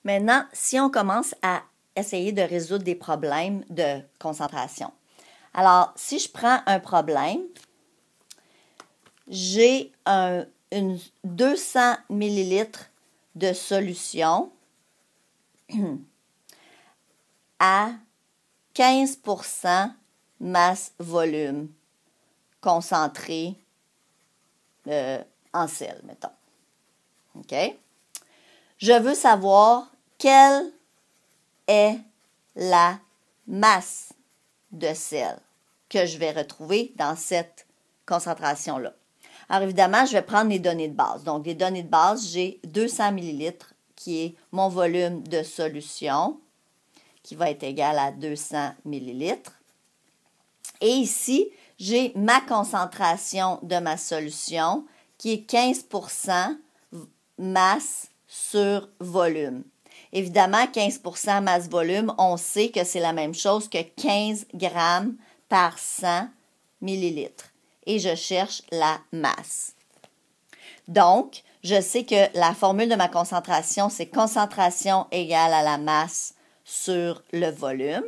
Maintenant, si on commence à essayer de résoudre des problèmes de concentration. Alors, si je prends un problème, j'ai 200 ml de solution à 15% masse volume concentré en sel, mettons. OK? Je veux savoir quelle est la masse de sel que je vais retrouver dans cette concentration-là. Alors évidemment, je vais prendre les données de base. Donc, les données de base, j'ai 200 ml qui est mon volume de solution qui va être égal à 200 ml. Et ici, j'ai ma concentration de ma solution qui est 15% masse sur volume. Évidemment, 15% masse-volume, on sait que c'est la même chose que 15 grammes par 100 millilitres. Et je cherche la masse. Donc, je sais que la formule de ma concentration, c'est concentration égale à la masse sur le volume.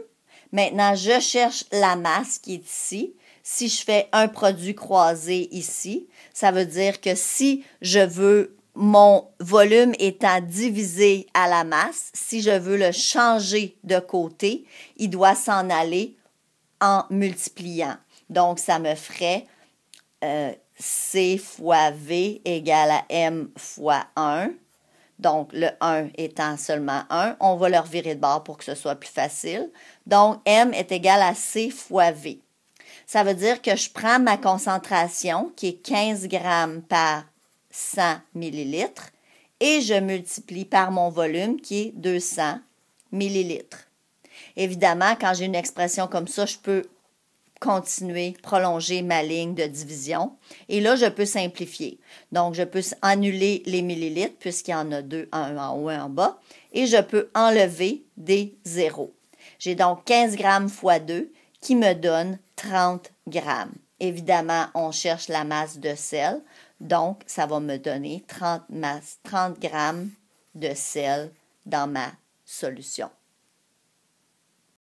Maintenant, je cherche la masse qui est ici. Si je fais un produit croisé ici, ça veut dire que si je veux mon volume étant divisé à la masse, si je veux le changer de côté, il doit s'en aller en multipliant. Donc, ça me ferait C fois V égale à M fois 1. Donc, le 1 étant seulement 1, on va le revirer de bord pour que ce soit plus facile. Donc, M est égal à C fois V. Ça veut dire que je prends ma concentration, qui est 15 grammes par 100 millilitres, et je multiplie par mon volume, qui est 200 millilitres. Évidemment, quand j'ai une expression comme ça, je peux continuer, prolonger ma ligne de division. Et là, je peux simplifier. Donc, je peux annuler les millilitres, puisqu'il y en a deux, un en haut et un en bas, et je peux enlever des zéros. J'ai donc 15 grammes fois 2 qui me donne 30 grammes. Évidemment, on cherche la masse de sel, donc ça va me donner 30 grammes de sel dans ma solution.